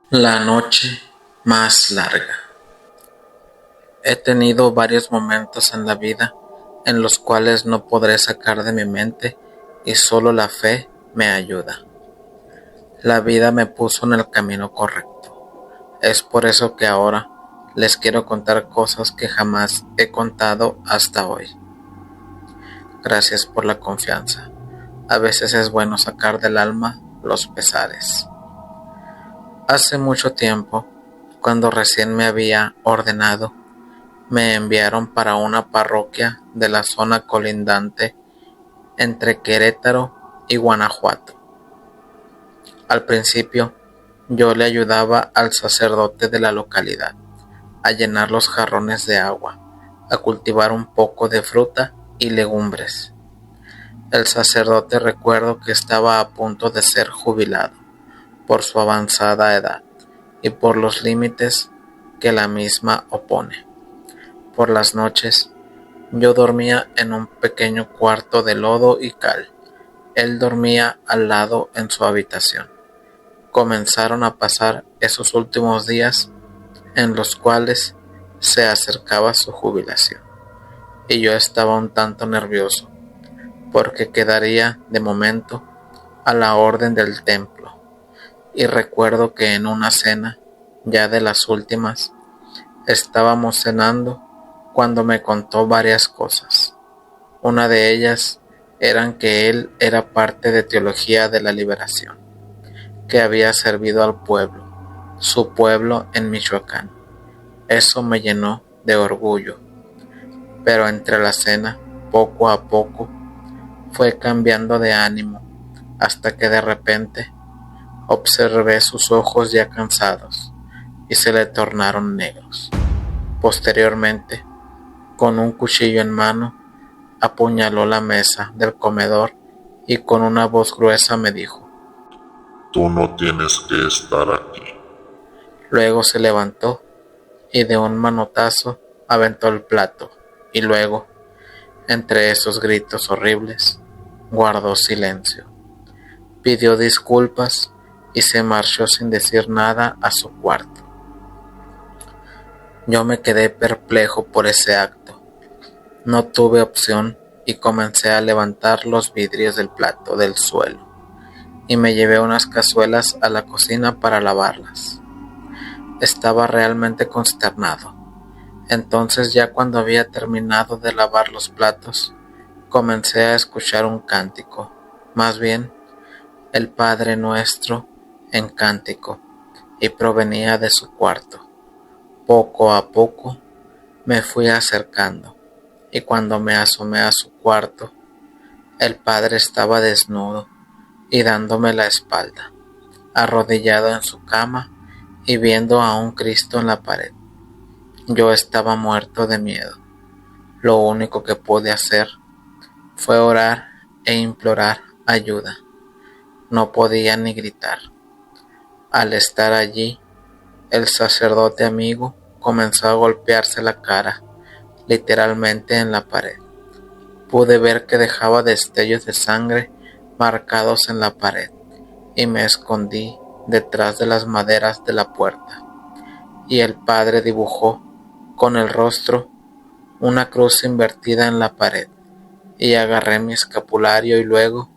La noche más larga. He tenido varios momentos en la vida en los cuales no podré sacar de mi mente y solo la fe me ayuda. La vida me puso en el camino correcto. Es por eso que ahora les quiero contar cosas que jamás he contado hasta hoy. Gracias por la confianza. A veces es bueno sacar del alma los pesares. Hace mucho tiempo, cuando recién me había ordenado, me enviaron para una parroquia de la zona colindante entre Querétaro y Guanajuato. Al principio, yo le ayudaba al sacerdote de la localidad a llenar los jarrones de agua, a cultivar un poco de fruta y legumbres. El sacerdote recuerdo que estaba a punto de ser jubilado por su avanzada edad y por los límites que la misma opone. Por las noches, yo dormía en un pequeño cuarto de lodo y cal. Él dormía al lado en su habitación. Comenzaron a pasar esos últimos días en los cuales se acercaba su jubilación, y yo estaba un tanto nervioso, porque quedaría de momento a la orden del templo. Y recuerdo que en una cena, ya de las últimas, estábamos cenando cuando me contó varias cosas. Una de ellas eran que él era parte de Teología de la Liberación, que había servido al pueblo, su pueblo en Michoacán. Eso me llenó de orgullo, pero entre la cena, poco a poco, fue cambiando de ánimo, hasta que de repente observé sus ojos ya cansados y se le tornaron negros. Posteriormente, con un cuchillo en mano, apuñaló la mesa del comedor y con una voz gruesa me dijo: Tú no tienes que estar aquí. Luego se levantó y de un manotazo aventó el plato y luego, entre esos gritos horribles, guardó silencio. Pidió disculpas y se marchó sin decir nada a su cuarto. Yo me quedé perplejo por ese acto. No tuve opción y comencé a levantar los vidrios del plato del suelo y me llevé unas cazuelas a la cocina para lavarlas. Estaba realmente consternado. Entonces, ya cuando había terminado de lavar los platos, comencé a escuchar un cántico, más bien el Padre Nuestro en cántico, y provenía de su cuarto. Poco a poco me fui acercando, y cuando me asomé a su cuarto, el Padre estaba desnudo y dándome la espalda, arrodillado en su cama y viendo a un Cristo en la pared. Yo estaba muerto de miedo. Lo único que pude hacer fue orar e implorar ayuda. No podía ni gritar. Al estar allí, el sacerdote amigo comenzó a golpearse la cara, literalmente en la pared. Pude ver que dejaba destellos de sangre marcados en la pared y me escondí detrás de las maderas de la puerta. Y el padre dibujó con el rostro una cruz invertida en la pared y agarré mi escapulario y luego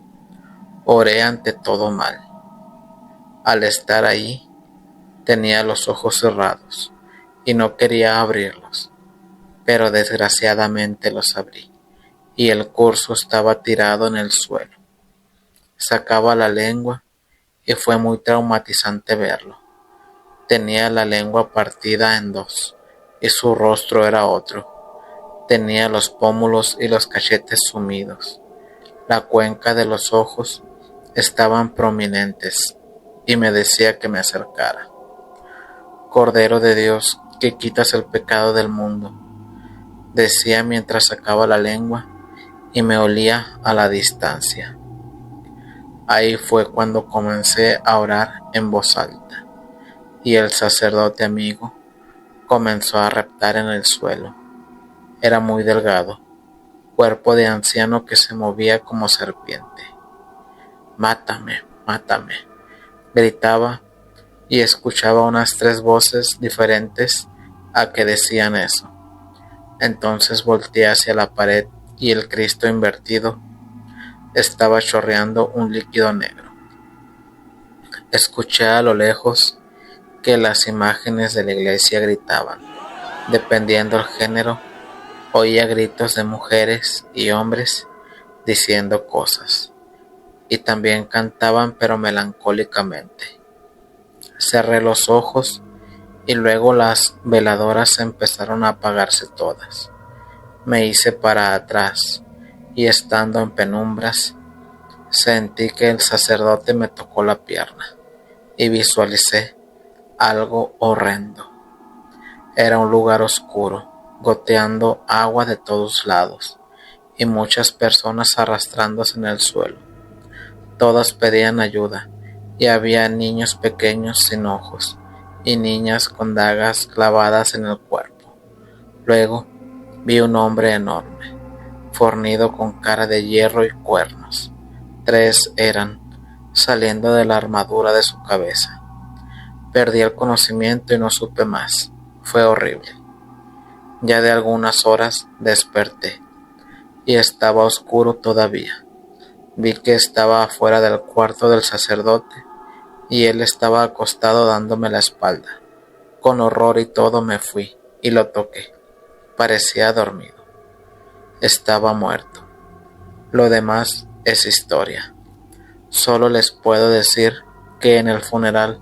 oré ante todo mal. Al estar ahí, tenía los ojos cerrados y no quería abrirlos, pero desgraciadamente los abrí y el curso estaba tirado en el suelo. Sacaba la lengua y fue muy traumatizante verlo. Tenía la lengua partida en dos y su rostro era otro. Tenía los pómulos y los cachetes sumidos. La cuenca de los ojos estaban prominentes y me decía que me acercara. Cordero de Dios, que quitas el pecado del mundo, decía mientras sacaba la lengua y me olía a la distancia. Ahí fue cuando comencé a orar en voz alta y el sacerdote amigo comenzó a reptar en el suelo. Era muy delgado, cuerpo de anciano que se movía como serpiente. Mátame, mátame, gritaba y escuchaba unas 3 voces diferentes a que decían eso. Entonces volteé hacia la pared y el Cristo invertido estaba chorreando un líquido negro. Escuché a lo lejos que las imágenes de la iglesia gritaban. Dependiendo del género, oía gritos de mujeres y hombres diciendo cosas, y también cantaban pero melancólicamente. Cerré los ojos y luego las veladoras empezaron a apagarse todas. Me hice para atrás y estando en penumbras, sentí que el sacerdote me tocó la pierna y visualicé algo horrendo. Era un lugar oscuro, goteando agua de todos lados y muchas personas arrastrándose en el suelo. Todas pedían ayuda y había niños pequeños sin ojos y niñas con dagas clavadas en el cuerpo. Luego vi un hombre enorme, fornido con cara de hierro y cuernos. 3 eran, saliendo de la armadura de su cabeza. Perdí el conocimiento y no supe más. Fue horrible. Ya de algunas horas desperté y estaba oscuro todavía. Vi que estaba afuera del cuarto del sacerdote y él estaba acostado dándome la espalda. Con horror y todo me fui y lo toqué. Parecía dormido. Estaba muerto. Lo demás es historia. Solo les puedo decir que en el funeral,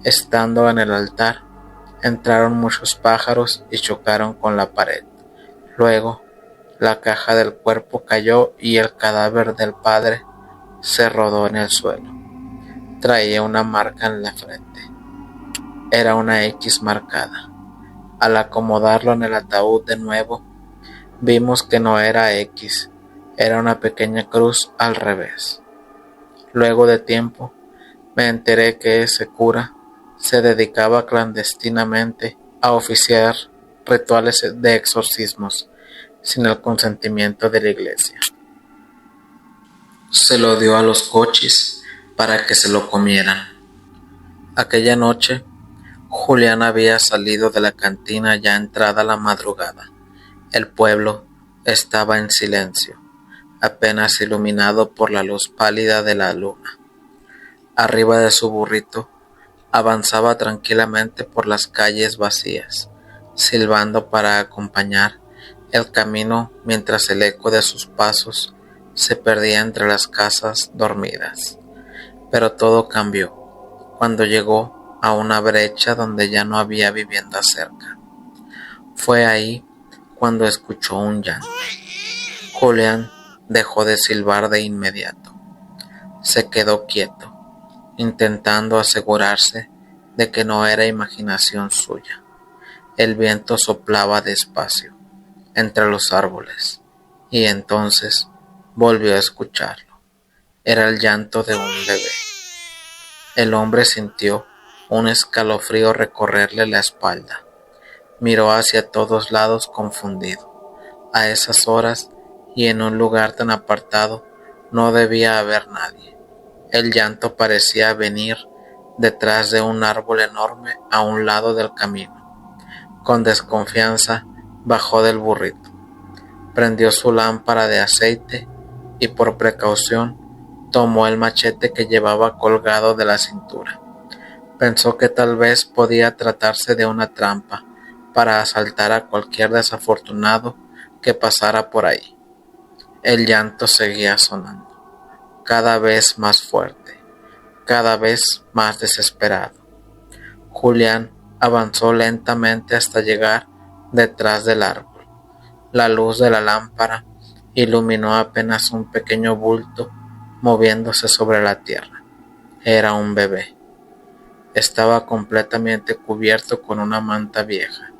estando en el altar, entraron muchos pájaros y chocaron con la pared. Luego, la caja del cuerpo cayó y el cadáver del padre se rodó en el suelo. Traía una marca en la frente. Era una X marcada. Al acomodarlo en el ataúd de nuevo, vimos que no era X, era una pequeña cruz al revés. Luego de tiempo, me enteré que ese cura se dedicaba clandestinamente a oficiar rituales de exorcismos sin el consentimiento de la iglesia. Se lo dio a los cochis para que se lo comieran. Aquella noche, Julián había salido de la cantina ya entrada la madrugada. El pueblo estaba en silencio, apenas iluminado por la luz pálida de la luna. Arriba de su burrito, avanzaba tranquilamente por las calles vacías, silbando para acompañar el camino mientras el eco de sus pasos se perdía entre las casas dormidas. Pero todo cambió cuando llegó a una brecha donde ya no había vivienda cerca. Fue ahí cuando escuchó un llanto. Julián dejó de silbar de inmediato. Se quedó quieto, intentando asegurarse de que no era imaginación suya. El viento soplaba despacio entre los árboles y entonces volvió a escucharlo. Era el llanto de un bebé. El hombre sintió un escalofrío recorrerle la espalda. Miró hacia todos lados confundido. A esas horas y en un lugar tan apartado no debía haber nadie. El llanto parecía venir detrás de un árbol enorme a un lado del camino. Con desconfianza bajó del burrito, prendió su lámpara de aceite y por precaución tomó el machete que llevaba colgado de la cintura. Pensó que tal vez podía tratarse de una trampa para asaltar a cualquier desafortunado que pasara por ahí. El llanto seguía sonando, cada vez más fuerte, cada vez más desesperado. Julián avanzó lentamente hasta llegar detrás del árbol. La luz de la lámpara iluminó apenas un pequeño bulto moviéndose sobre la tierra. Era un bebé. Estaba completamente cubierto con una manta vieja,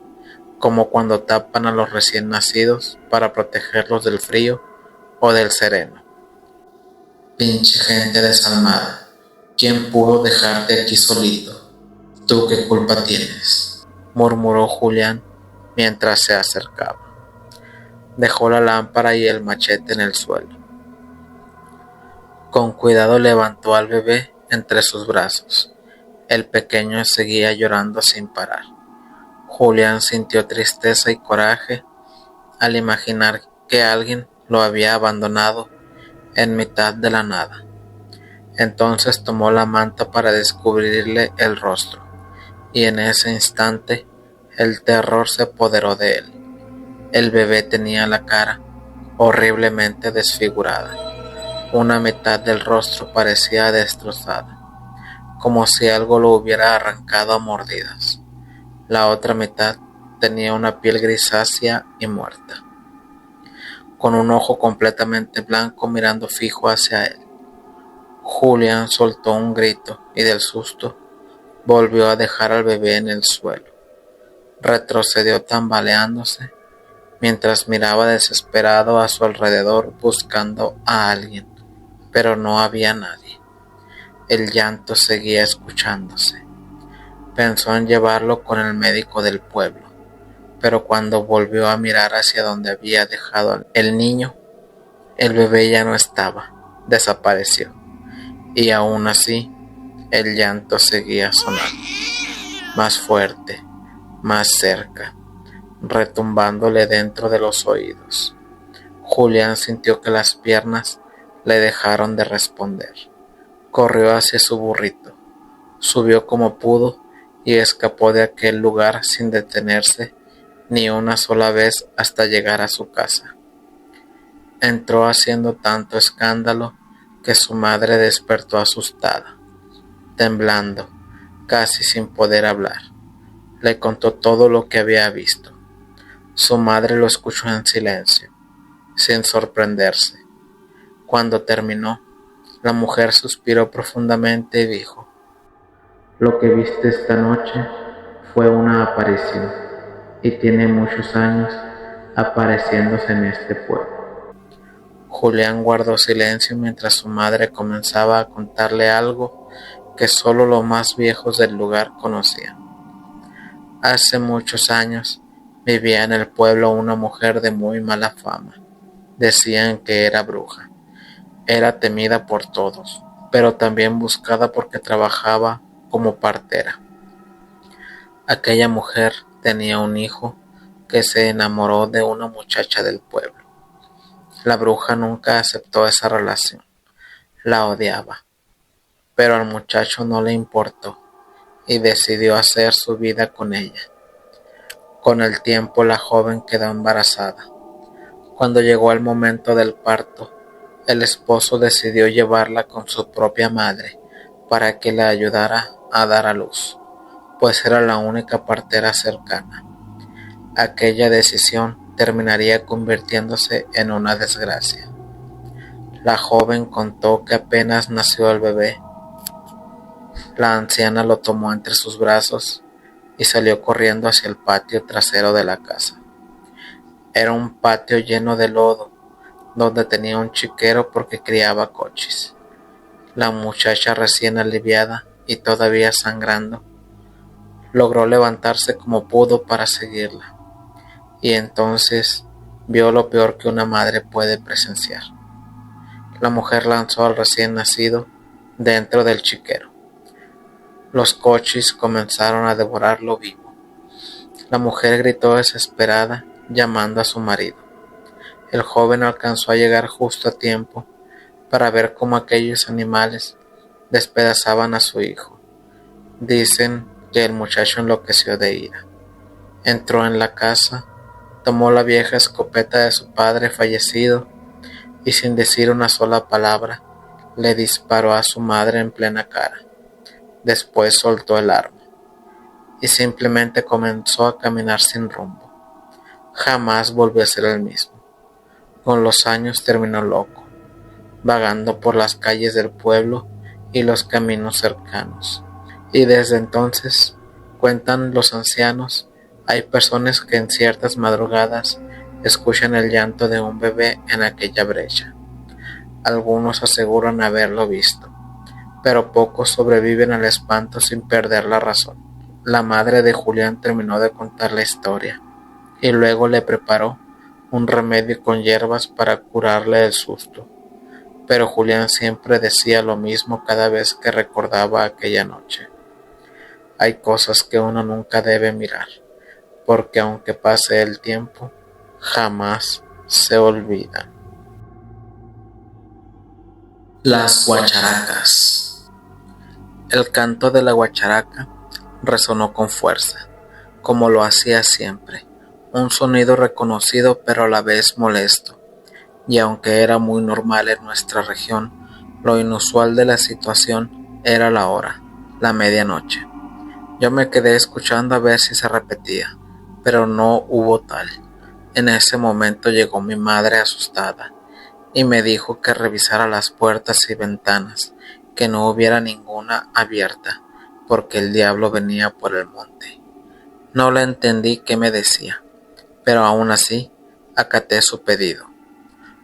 como cuando tapan a los recién nacidos para protegerlos del frío o del sereno. Pinche gente desalmada, ¿quién pudo dejarte aquí solito? ¿Tú qué culpa tienes?, murmuró Julián mientras se acercaba. Dejó la lámpara y el machete en el suelo. Con cuidado levantó al bebé entre sus brazos. El pequeño seguía llorando sin parar. Julián sintió tristeza y coraje al imaginar que alguien lo había abandonado en mitad de la nada. Entonces tomó la manta para descubrirle el rostro, y en ese instante el terror se apoderó de él. El bebé tenía la cara horriblemente desfigurada. Una mitad del rostro parecía destrozada, como si algo lo hubiera arrancado a mordidas. La otra mitad tenía una piel grisácea y muerta, con un ojo completamente blanco mirando fijo hacia él. Julián soltó un grito y del susto volvió a dejar al bebé en el suelo. Retrocedió tambaleándose mientras miraba desesperado a su alrededor buscando a alguien, pero no había nadie. El llanto seguía escuchándose. Pensó en llevarlo con el médico del pueblo, pero cuando volvió a mirar hacia donde había dejado el niño, el bebé ya no estaba, desapareció. Y aún así, el llanto seguía sonando, más fuerte, más cerca, retumbándole dentro de los oídos. Julián sintió que las piernas le dejaron de responder. Corrió hacia su burrito, subió como pudo y escapó de aquel lugar sin detenerse ni una sola vez hasta llegar a su casa. Entró haciendo tanto escándalo que su madre despertó asustada, temblando, casi sin poder hablar. Le contó todo lo que había visto. Su madre lo escuchó en silencio, sin sorprenderse. Cuando terminó, la mujer suspiró profundamente y dijo: «Lo que viste esta noche fue una aparición, y tiene muchos años apareciéndose en este pueblo». Julián guardó silencio mientras su madre comenzaba a contarle algo que solo los más viejos del lugar conocían. Hace muchos años vivía en el pueblo una mujer de muy mala fama. Decían que era bruja. Era temida por todos, pero también buscada porque trabajaba como partera. Aquella mujer tenía un hijo que se enamoró de una muchacha del pueblo. La bruja nunca aceptó esa relación. La odiaba, pero al muchacho no le importó y decidió hacer su vida con ella. Con el tiempo la joven quedó embarazada. Cuando llegó el momento del parto, el esposo decidió llevarla con su propia madre para que le ayudara a dar a luz, pues era la única partera cercana. Aquella decisión terminaría convirtiéndose en una desgracia. La joven contó que apenas nació el bebé, la anciana lo tomó entre sus brazos y salió corriendo hacia el patio trasero de la casa. Era un patio lleno de lodo, donde tenía un chiquero porque criaba cochis. La muchacha, recién aliviada y todavía sangrando, logró levantarse como pudo para seguirla, y entonces vio lo peor que una madre puede presenciar. La mujer lanzó al recién nacido dentro del chiquero. Los cochis comenzaron a devorarlo vivo. La mujer gritó desesperada, llamando a su marido. El joven alcanzó a llegar justo a tiempo para ver cómo aquellos animales despedazaban a su hijo. Dicen que el muchacho enloqueció de ira. Entró en la casa, tomó la vieja escopeta de su padre fallecido y sin decir una sola palabra le disparó a su madre en plena cara. Después soltó el arma y simplemente comenzó a caminar sin rumbo. Jamás volvió a ser el mismo. Con los años terminó loco, vagando por las calles del pueblo y los caminos cercanos. Y desde entonces, cuentan los ancianos, hay personas que en ciertas madrugadas escuchan el llanto de un bebé en aquella brecha. Algunos aseguran haberlo visto, pero pocos sobreviven al espanto sin perder la razón. La madre de Julián terminó de contar la historia y luego le preparó un remedio con hierbas para curarle el susto. Pero Julián siempre decía lo mismo cada vez que recordaba aquella noche. Hay cosas que uno nunca debe mirar, porque aunque pase el tiempo, jamás se olvidan. Las guacharacas. El canto de la guacharaca resonó con fuerza, como lo hacía siempre, un sonido reconocido pero a la vez molesto, y aunque era muy normal en nuestra región, lo inusual de la situación era la hora, la medianoche. Yo me quedé escuchando a ver si se repetía, pero no hubo tal. En ese momento llegó mi madre asustada y me dijo que revisara las puertas y ventanas, que no hubiera ninguna abierta, porque el diablo venía por el monte. No le entendí qué me decía, pero aún así acaté su pedido.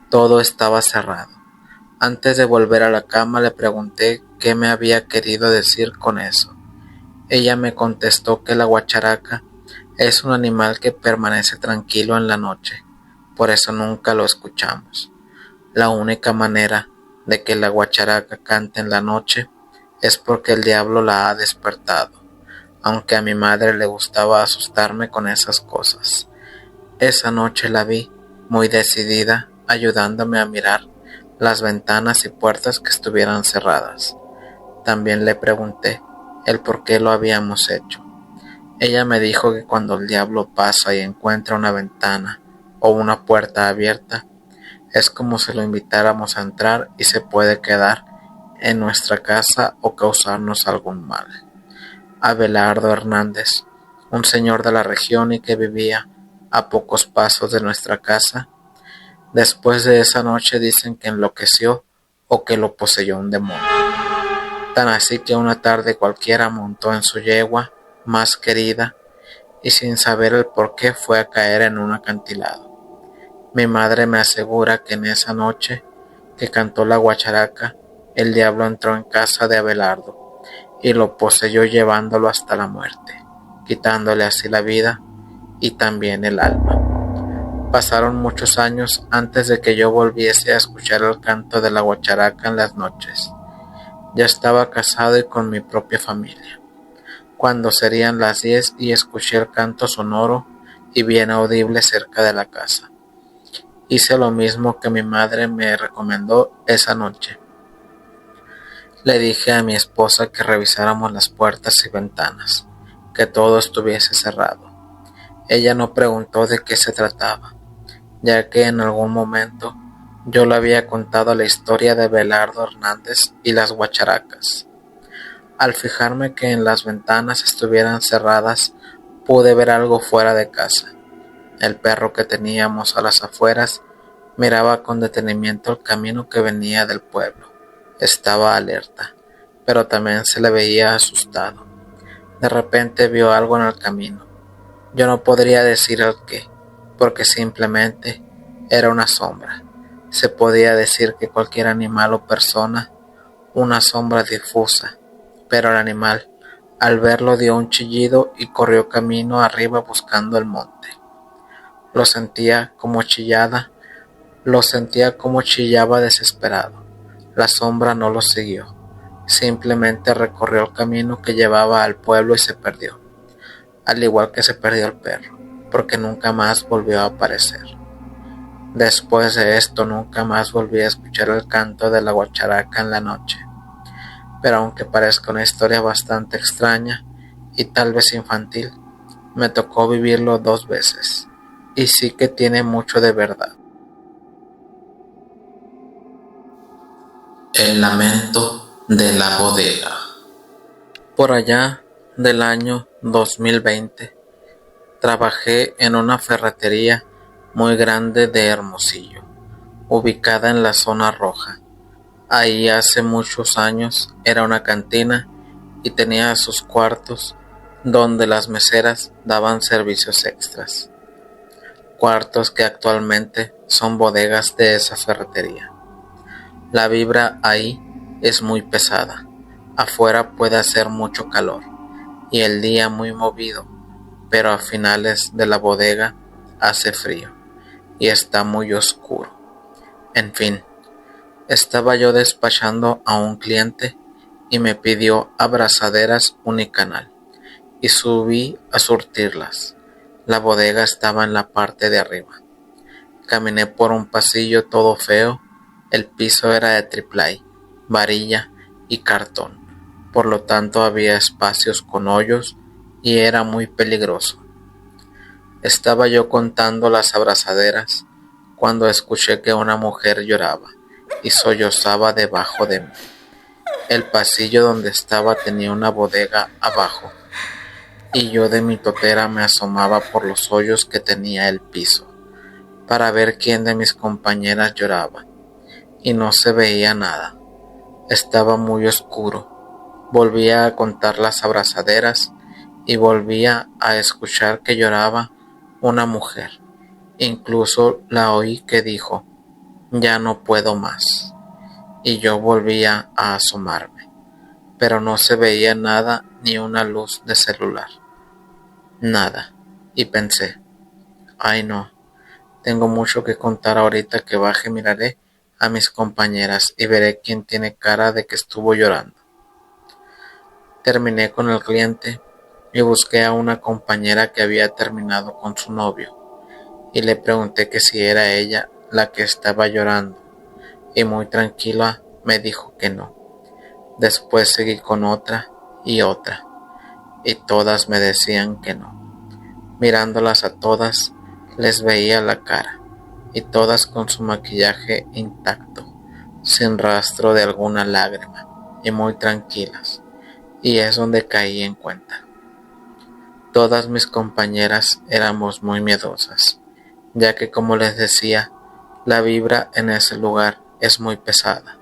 Todo estaba cerrado. Antes de volver a la cama le pregunté qué me había querido decir con eso. Ella me contestó que la guacharaca es un animal que permanece tranquilo en la noche, por eso nunca lo escuchamos. La única manera de que la guacharaca cante en la noche es porque el diablo la ha despertado, aunque a mi madre le gustaba asustarme con esas cosas. Esa noche la vi, muy decidida, ayudándome a mirar las ventanas y puertas que estuvieran cerradas. También le pregunté el por qué lo habíamos hecho. Ella me dijo que cuando el diablo pasa y encuentra una ventana o una puerta abierta, es como si lo invitáramos a entrar y se puede quedar en nuestra casa o causarnos algún mal. Abelardo Hernández, un señor de la región y que vivía a pocos pasos de nuestra casa, después de esa noche dicen que enloqueció o que lo poseyó un demonio. Tan así que una tarde cualquiera montó en su yegua más querida y sin saber el por qué fue a caer en un acantilado. Mi madre me asegura que en esa noche que cantó la guacharaca, el diablo entró en casa de Abelardo y lo poseyó llevándolo hasta la muerte, quitándole así la vida y también el alma. Pasaron muchos años antes de que yo volviese a escuchar el canto de la guacharaca en las noches. Ya estaba casado y con mi propia familia, cuando serían las 10 y escuché el canto sonoro y bien audible cerca de la casa. Hice lo mismo que mi madre me recomendó esa noche. Le dije a mi esposa que revisáramos las puertas y ventanas, que todo estuviese cerrado. Ella no preguntó de qué se trataba, ya que en algún momento yo le había contado la historia de Abelardo Hernández y las guacharacas. Al fijarme que en las ventanas estuvieran cerradas, pude ver algo fuera de casa. El perro que teníamos a las afueras miraba con detenimiento el camino que venía del pueblo. Estaba alerta, pero también se le veía asustado. De repente vio algo en el camino. Yo no podría decir el qué, porque simplemente era una sombra. Se podía decir que cualquier animal o persona, una sombra difusa, pero el animal, al verlo, dio un chillido y corrió camino arriba buscando el monte. Lo sentía como chillaba desesperado. La sombra no lo siguió, simplemente recorrió el camino que llevaba al pueblo y se perdió, al igual que se perdió el perro, porque nunca más volvió a aparecer. Después de esto nunca más volví a escuchar el canto de la guacharaca en la noche. Pero aunque parezca una historia bastante extraña y tal vez infantil, me tocó vivirlo 2 veces, y sí que tiene mucho de verdad. El lamento de la bodega. Por allá del año 2020, trabajé en una ferretería muy grande de Hermosillo, ubicada en la zona roja. Ahí hace muchos años era una cantina y tenía sus cuartos donde las meseras daban servicios extras. Cuartos que actualmente son bodegas de esa ferretería. La vibra ahí es muy pesada. Afuera puede hacer mucho calor y el día muy movido, pero a finales de la bodega hace frío y está muy oscuro. En fin, estaba yo despachando a un cliente y me pidió abrazaderas unicanal, y subí a surtirlas. La bodega estaba en la parte de arriba. Caminé por un pasillo todo feo. El piso era de triplay, varilla y cartón. Por lo tanto había espacios con hoyos y era muy peligroso. Estaba yo contando las abrazaderas cuando escuché que una mujer lloraba y sollozaba debajo de mí. El pasillo donde estaba tenía una bodega abajo y yo de mi totera me asomaba por los hoyos que tenía el piso para ver quién de mis compañeras lloraba, y no se veía nada. Estaba muy oscuro. Volvía a contar las abrazaderas y volvía a escuchar que lloraba una mujer. Incluso la oí que dijo: "Ya no puedo más", y yo volvía a asomarme, pero no se veía nada, ni una luz de celular. Nada. Y pensé: ay no, tengo mucho que contar. Ahorita que baje miraré a mis compañeras y veré quién tiene cara de que estuvo llorando. Terminé con el cliente y busqué a una compañera que había terminado con su novio y le pregunté que si era ella la que estaba llorando, y muy tranquila me dijo que no. Después seguí con otra y otra, y todas me decían que no. Mirándolas a todas, les veía la cara, y todas con su maquillaje intacto, sin rastro de alguna lágrima, y muy tranquilas, y es donde caí en cuenta. Todas mis compañeras éramos muy miedosas, ya que, como les decía, la vibra en ese lugar es muy pesada.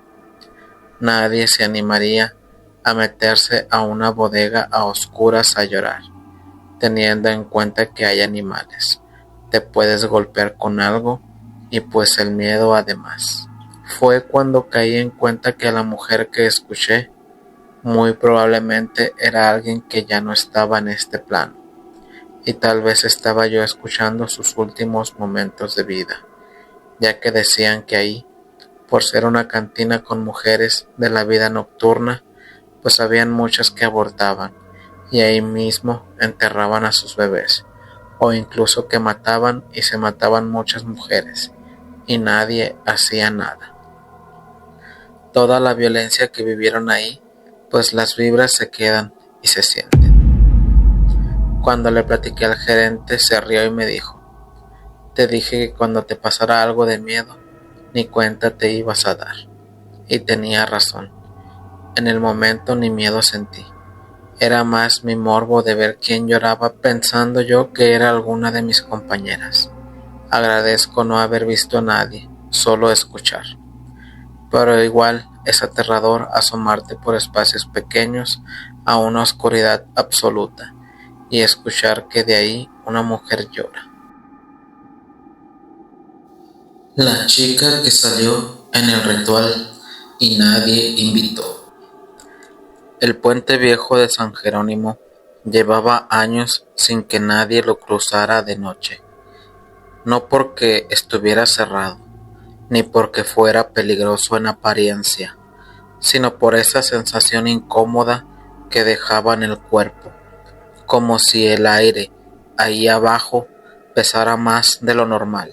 Nadie se animaría a meterse a una bodega a oscuras a llorar, teniendo en cuenta que hay animales. Te puedes golpear con algo y pues el miedo además. Fue cuando caí en cuenta que la mujer que escuché muy probablemente era alguien que ya no estaba en este plano, y tal vez estaba yo escuchando sus últimos momentos de vida, ya que decían que ahí, por ser una cantina con mujeres de la vida nocturna, pues habían muchas que abortaban y ahí mismo enterraban a sus bebés, o incluso que mataban y se mataban muchas mujeres, y nadie hacía nada. Toda la violencia que vivieron ahí, pues las vibras se quedan y se sienten. Cuando le platiqué al gerente, se rió y me dijo: te dije que cuando te pasara algo de miedo, ni cuenta te ibas a dar. Y tenía razón. En el momento ni miedo sentí. Era más mi morbo de ver quién lloraba, pensando yo que era alguna de mis compañeras. Agradezco no haber visto a nadie, solo escuchar. Pero igual es aterrador asomarte por espacios pequeños a una oscuridad absoluta y escuchar que de ahí una mujer llora. La chica que salió en el ritual y nadie invitó. El puente viejo de San Jerónimo llevaba años sin que nadie lo cruzara de noche. No porque estuviera cerrado, ni porque fuera peligroso en apariencia, sino por esa sensación incómoda que dejaba en el cuerpo, como si el aire ahí abajo pesara más de lo normal.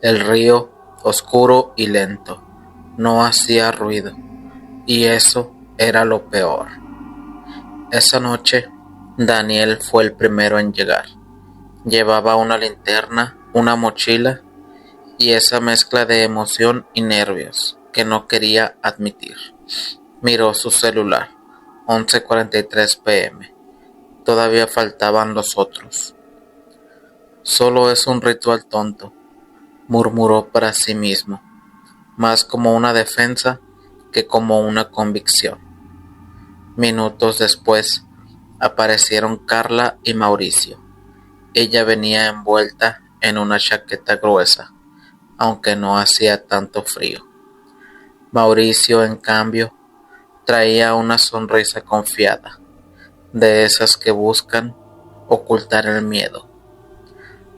El río, oscuro y lento, no hacía ruido, y eso era lo peor. Esa noche, Daniel fue el primero en llegar. Llevaba una linterna, una mochila y esa mezcla de emoción y nervios que no quería admitir. Miró su celular. 11:43 p.m. Todavía faltaban los otros. Solo es un ritual tonto, murmuró para sí mismo, más como una defensa que como una convicción. Minutos después aparecieron Carla y Mauricio. Ella venía envuelta en una chaqueta gruesa, aunque no hacía tanto frío. Mauricio, en cambio, traía una sonrisa confiada, de esas que buscan ocultar el miedo.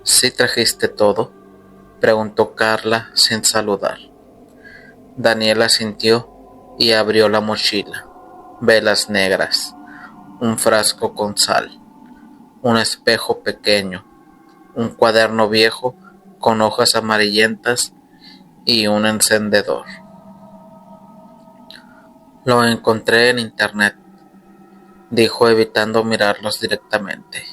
¿Sí trajiste todo?, preguntó Carla sin saludar. Daniel asintió y abrió la mochila. Velas negras, un frasco con sal, un espejo pequeño, un cuaderno viejo con hojas amarillentas y un encendedor. Lo encontré en internet, dijo evitando mirarlos directamente.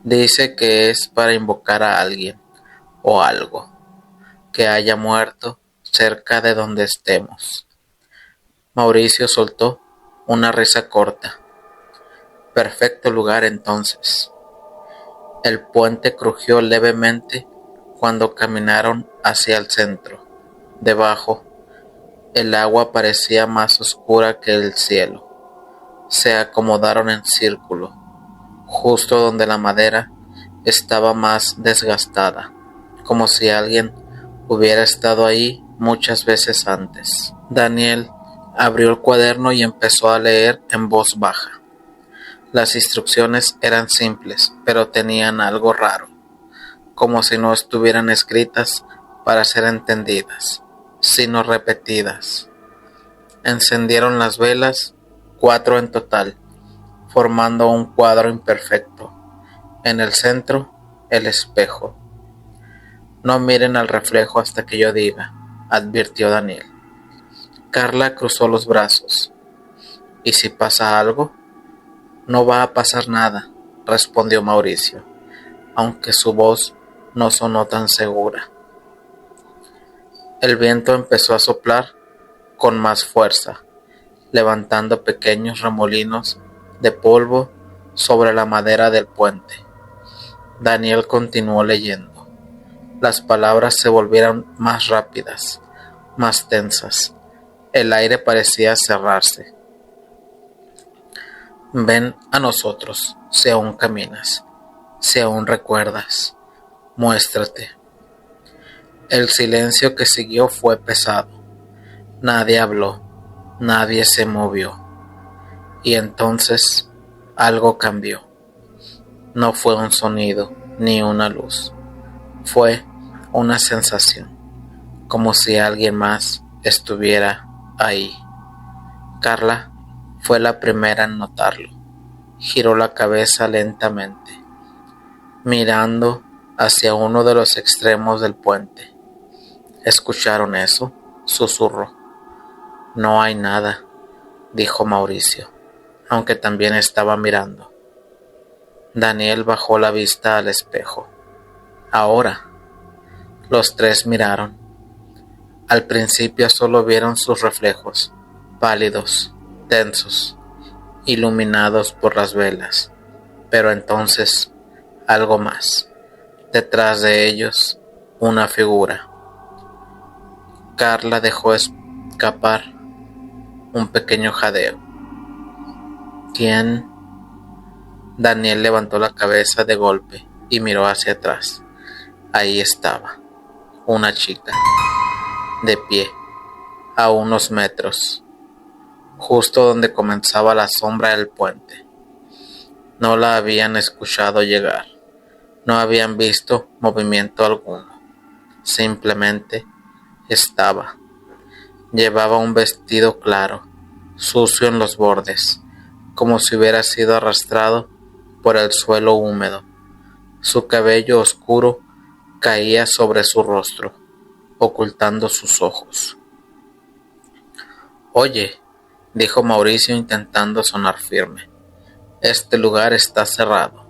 Dice que es para invocar a alguien o algo que haya muerto cerca de donde estemos. Mauricio soltó una risa corta. Perfecto lugar entonces. El puente crujió levemente cuando caminaron hacia el centro. Debajo, el agua parecía más oscura que el cielo. Se acomodaron en círculo, justo donde la madera estaba más desgastada, como si alguien hubiera estado ahí muchas veces antes. Daniel abrió el cuaderno y empezó a leer en voz baja. Las instrucciones eran simples, pero tenían algo raro, como si no estuvieran escritas para ser entendidas, sino repetidas. Encendieron las velas, 4 en total, formando un cuadro imperfecto. En el centro, el espejo. No miren al reflejo hasta que yo diga, advirtió Daniel. Carla cruzó los brazos. ¿Y si pasa algo? No va a pasar nada, respondió Mauricio, aunque su voz no sonó tan segura. El viento empezó a soplar con más fuerza, levantando pequeños remolinos de polvo sobre la madera del puente. Daniel continuó leyendo. Las palabras se volvieron más rápidas, más tensas. El aire parecía cerrarse. Ven a nosotros, si aún caminas, si aún recuerdas. Muéstrate. El silencio que siguió fue pesado. Nadie habló, nadie se movió. Y entonces algo cambió. No fue un sonido ni una luz. Fue una sensación, como si alguien más estuviera ahí. Carla fue la primera en notarlo. Giró la cabeza lentamente, mirando hacia uno de los extremos del puente. ¿Escucharon eso?, susurró. No hay nada, dijo Mauricio, aunque también estaba mirando. Daniel bajó la vista al espejo. Ahora. Los tres miraron. Al principio solo vieron sus reflejos, pálidos, tensos, iluminados por las velas. Pero entonces, algo más. Detrás de ellos, una figura. Carla dejó escapar un pequeño jadeo. ¿Quién? Daniel levantó la cabeza de golpe y miró hacia atrás. Ahí estaba, una chica, de pie, a unos metros, justo donde comenzaba la sombra del puente. No la habían escuchado llegar, no habían visto movimiento alguno, simplemente estaba. Llevaba un vestido claro, sucio en los bordes, como si hubiera sido arrastrado por el suelo húmedo. Su cabello oscuro caía sobre su rostro, ocultando sus ojos. Oye, dijo Mauricio intentando sonar firme, este lugar está cerrado.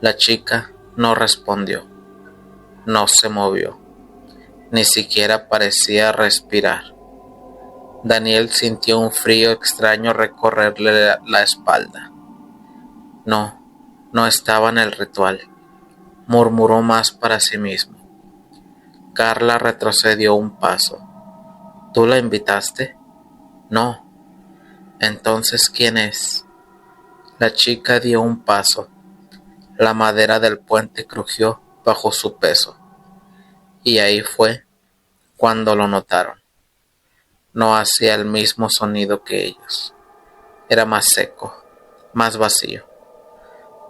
La chica no respondió, no se movió, ni siquiera parecía respirar. Daniel sintió un frío extraño recorrerle la espalda. No estaba en el ritual, murmuró más para sí mismo. Carla retrocedió un paso. ¿Tú la invitaste? No. Entonces, ¿quién es? La chica dio un paso. La madera del puente crujió bajo su peso. Y ahí fue cuando lo notaron. No hacía el mismo sonido que ellos. Era más seco, más vacío.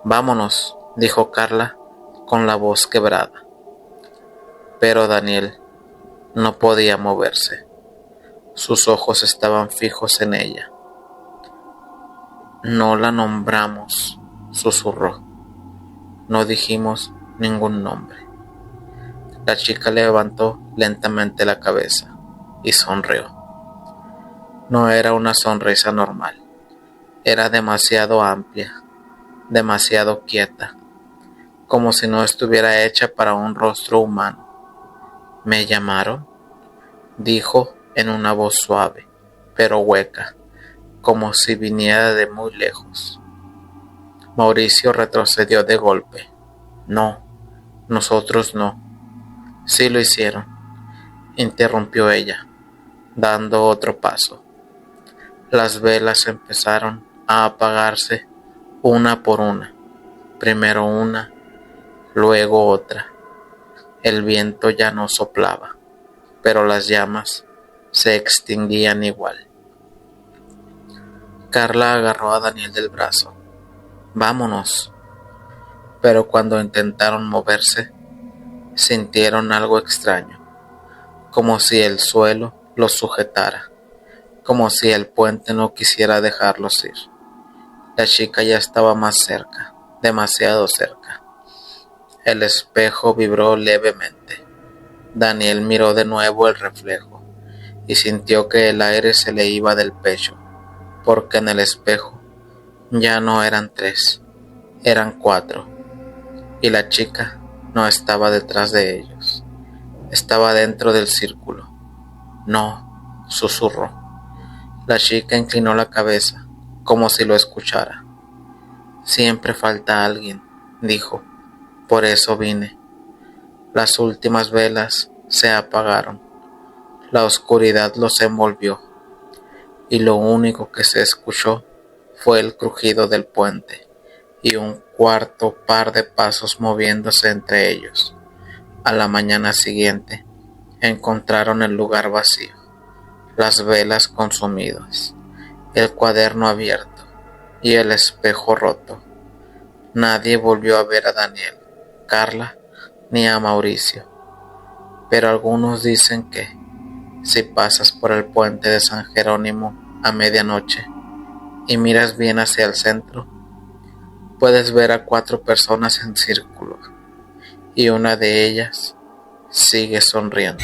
Vámonos, dijo Carla con la voz quebrada. Pero Daniel no podía moverse. Sus ojos estaban fijos en ella. No la nombramos, susurró. No dijimos ningún nombre. La chica levantó lentamente la cabeza y sonrió. No era una sonrisa normal. Era demasiado amplia, demasiado quieta, como si no estuviera hecha para un rostro humano. ¿Me llamaron?, dijo en una voz suave, pero hueca, como si viniera de muy lejos. Mauricio retrocedió de golpe. No, nosotros no. Sí lo hicieron, interrumpió ella, dando otro paso. Las velas empezaron a apagarse una por una, primero una, luego otra. El viento ya no soplaba, pero las llamas se extinguían igual. Carla agarró a Daniel del brazo. Vámonos. Pero cuando intentaron moverse, sintieron algo extraño, como si el suelo los sujetara, como si el puente no quisiera dejarlos ir. La chica ya estaba más cerca, demasiado cerca. El espejo vibró levemente. Daniel miró de nuevo el reflejo y sintió que el aire se le iba del pecho, porque en el espejo ya no eran 3, eran 4, y la chica no estaba detrás de ellos, estaba dentro del círculo. No, susurró. La chica inclinó la cabeza, como si lo escuchara. Siempre falta alguien, dijo, por eso vine. Las últimas velas se apagaron, la oscuridad los envolvió, y lo único que se escuchó fue el crujido del puente y un cuarto par de pasos moviéndose entre ellos. A la mañana siguiente encontraron el lugar vacío, las velas consumidas, el cuaderno abierto y el espejo roto. Nadie volvió a ver a Daniel, Carla ni a Mauricio, pero algunos dicen que, si pasas por el puente de San Jerónimo a medianoche y miras bien hacia el centro, puedes ver a 4 personas en círculo y una de ellas sigue sonriendo.